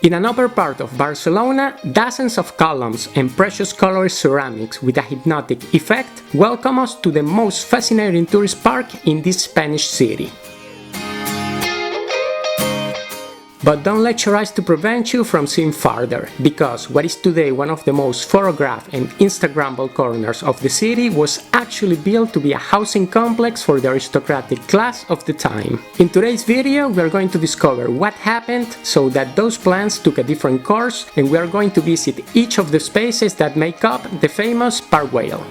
In an upper part of Barcelona, dozens of columns and precious colored ceramics with a hypnotic effect welcome us to the most fascinating tourist park in this Spanish city. But don't let your eyes to prevent you from seeing farther, because what is today one of the most photographed and Instagrammable corners of the city was actually built to be a housing complex for the aristocratic class of the time. In today's video, we are going to discover what happened so that those plans took a different course, and we are going to visit each of the spaces that make up the famous Park Güell.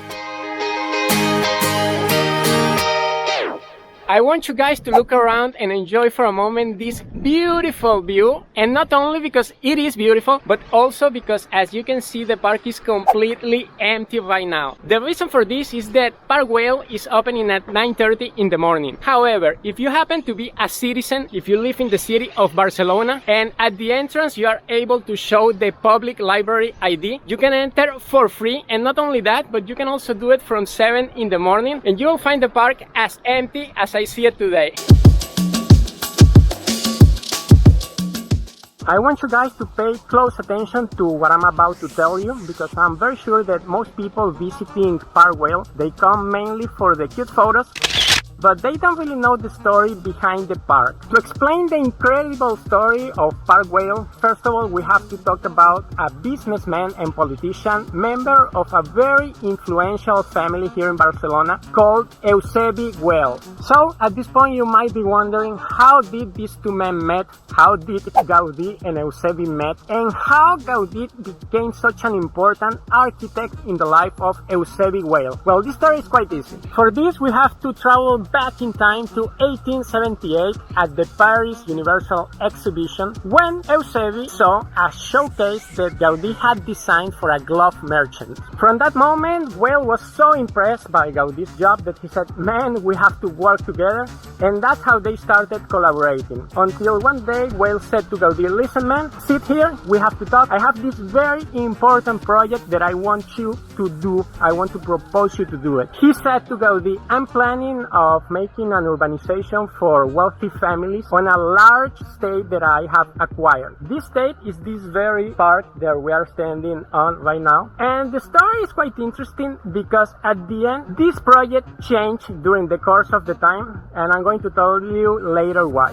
I want you guys to look around and enjoy for a moment this beautiful view, and not only because it is beautiful, but also because, as you can see, the park is completely empty right now. The reason for this is that Park Güell is opening at 9:30 in the morning. However, if you happen to be a citizen, if you live in the city of Barcelona, and at the entrance you are able to show the public library ID, you can enter for free, and not only that, but you can also do it from 7 in the morning, and you will find the park as empty as I see it today. I want you guys to pay close attention to what I'm about to tell you, because I'm very sure that most people visiting Park Güell, they come mainly for the cute photos, but they don't really know the story behind the park. To explain the incredible story of Park Güell, first of all, we have to talk about a businessman and politician, member of a very influential family here in Barcelona called Eusebi Güell. So, at this point, you might be wondering, how did these two men met? How did Gaudí and Eusebi met? And how Gaudí became such an important architect in the life of Eusebi Güell? Well, this story is quite easy. For this, we have to travel back in time to 1878 at the Paris Universal Exhibition, when Eusebi saw a showcase that Gaudí had designed for a glove merchant. From that moment, Güell was so impressed by Gaudí's job that he said, "Man, we have to work together," and that's how they started collaborating. Until one day, Güell said to Gaudí, "Listen, man, sit here, we have to talk. I have this very important project that I want you to do. I want to propose you to do it." He said to Gaudí, "I'm planning of making an urbanization for wealthy families on a large estate that I have acquired. This estate is this very park that we are standing on right now." And the story is quite interesting because at the end, this project changed during the course of the time, and I'm going to tell you later why.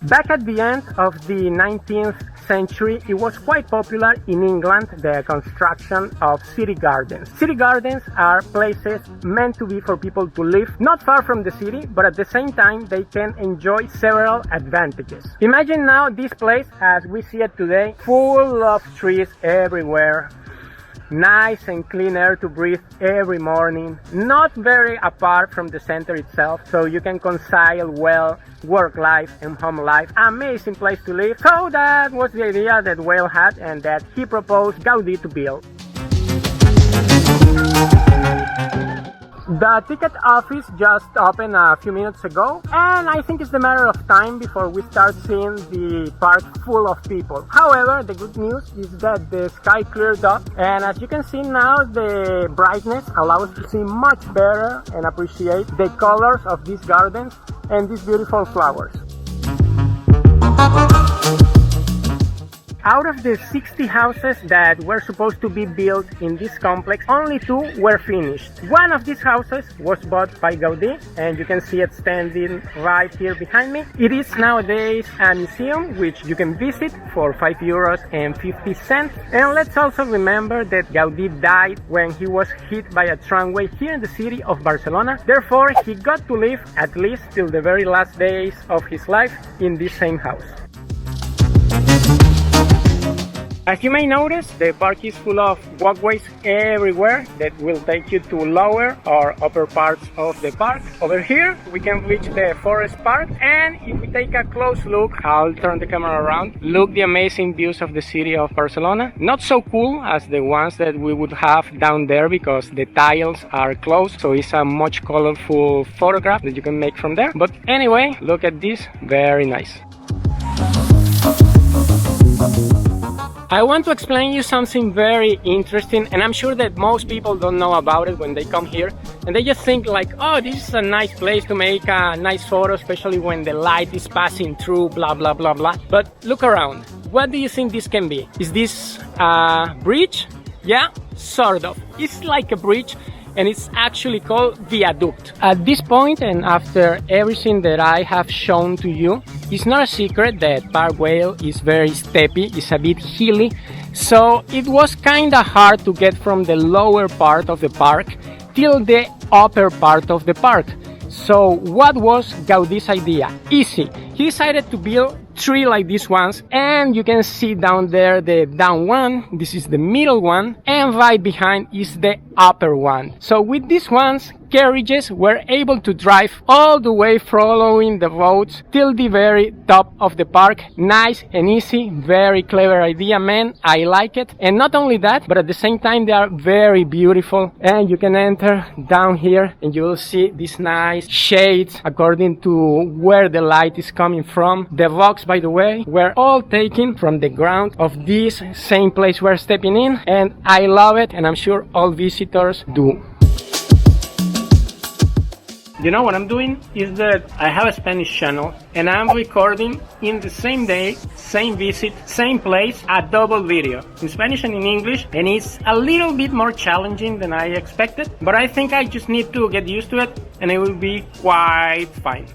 Back at the end of the 19th century, it was quite popular in England, the construction of city gardens. City gardens are places meant to be for people to live not far from the city, but at the same time they can enjoy several advantages. Imagine now this place as we see it today, full of trees everywhere, nice and clean air to breathe every morning, not very apart from the center itself, so you can concile well work life and home life. Amazing place to live. So that was the idea that Güell had and that he proposed Gaudí to build. The ticket office just opened a few minutes ago, and I think it's a matter of time before we start seeing the park full of people. However, the good news is that the sky cleared up, and as you can see now, the brightness allows us to see much better and appreciate the colors of these gardens and these beautiful flowers. Out of the 60 houses that were supposed to be built in this complex, only 2 were finished. One of these houses was bought by Gaudí, and you can see it standing right here behind me. It is nowadays a museum which you can visit for €5.50. And let's also remember that Gaudí died when he was hit by a tramway here in the city of Barcelona. Therefore, he got to live at least till the very last days of his life in this same house. As you may notice, the park is full of walkways everywhere that will take you to lower or upper parts of the park. Over here, we can reach the forest park, and if we take a close look, I'll turn the camera around, look the amazing views of the city of Barcelona. Not so cool as the ones that we would have down there because the tiles are closed, so it's a much colorful photograph that you can make from there. But anyway, look at this, very nice. I want to explain you something very interesting, and I'm sure that most people don't know about it when they come here, and they just think like, oh, this is a nice place to make a nice photo, especially when the light is passing through, blah blah blah blah. But look around. What do you think this can be? Is this a bridge? Yeah, sort of. It's like a bridge, and it's actually called viaduct. At this point, and after everything that I have shown to you, it's not a secret that Park Güell is very steppy, it's a bit hilly, so it was kinda hard to get from the lower part of the park till the upper part of the park. So what was Gaudi's idea? Easy. He decided to build 3 like these ones, and you can see down there the down one, this is the middle one, and right behind is the upper one. So with these ones, carriages were able to drive all the way following the roads till the very top of the park. Nice and easy, very clever idea, man. I like it. And not only that, but at the same time they are very beautiful, and you can enter down here and you will see these nice shades according to where the light is coming from. The rocks, by the way, were all taken from the ground of this same place we're stepping in, and I love it, and I'm sure all visitors do. You know what I'm doing is that I have a Spanish channel and I'm recording in the same day, same visit, same place, a double video in Spanish and in English, and it's a little bit more challenging than I expected, but I think I just need to get used to it and it will be quite fine.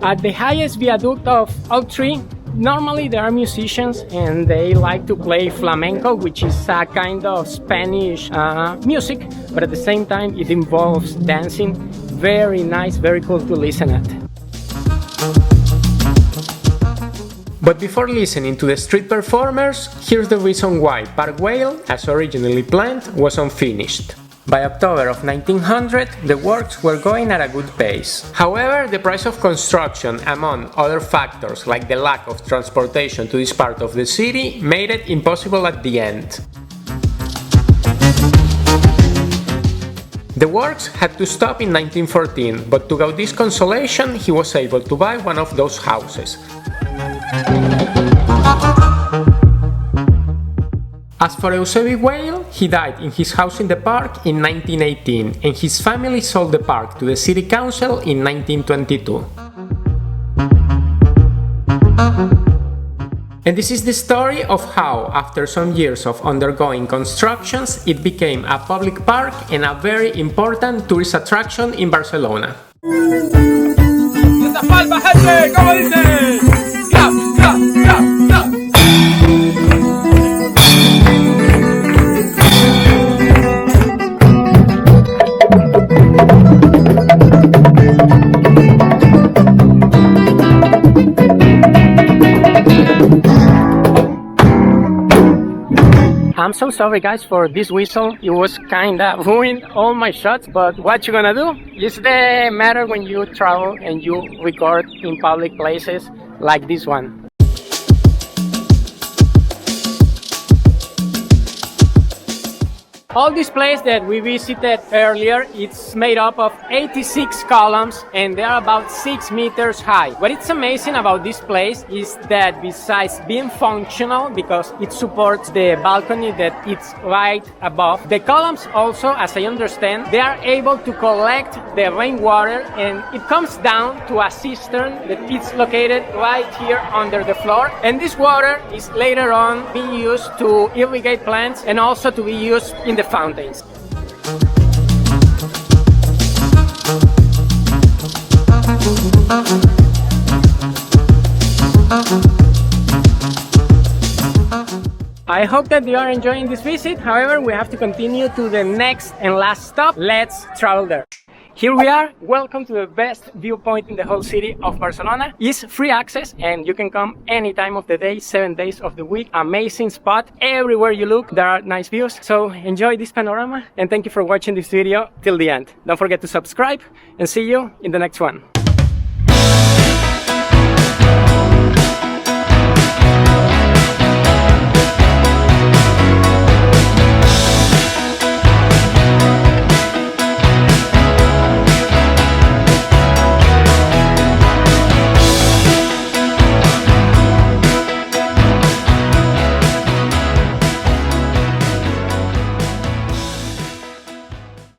At the highest viaduct of all 3, normally there are musicians and they like to play flamenco, which is a kind of Spanish music, but at the same time it involves dancing. Very nice, very cool to listen at. But before listening to the street performers, here's the reason why Park Güell, as originally planned, was unfinished. By October of 1900, the works were going at a good pace. However, the price of construction, among other factors like the lack of transportation to this part of the city, made it impossible at the end. The works had to stop in 1914, but to Gaudi's consolation, he was able to buy one of those houses. As for Eusebi Güell, he died in his house in the park in 1918, and his family sold the park to the city council in 1922. And this is the story of how, after some years of undergoing constructions, it became a public park and a very important tourist attraction in Barcelona. I'm so sorry guys for this whistle, it was kinda ruined all my shots, but what you gonna do? It's the matter when you travel and you record in public places like this one. All this place that we visited earlier, it's made up of 86 columns and they are about 6 meters high. What is amazing about this place is that besides being functional, because it supports the balcony that it's right above, the columns also, as I understand, they are able to collect the rainwater and it comes down to a cistern that is located right here under the floor. And this water is later on being used to irrigate plants and also to be used in the fountains. I hope that you are enjoying this visit. However, we have to continue to the next and last stop. Let's travel there. Here we are. Welcome to the best viewpoint in the whole city of Barcelona. It's free access and you can come any time of the day, 7 days of the week. Amazing spot. Everywhere you look, there are nice views. So enjoy this panorama and thank you for watching this video till the end. Don't forget to subscribe and see you in the next one.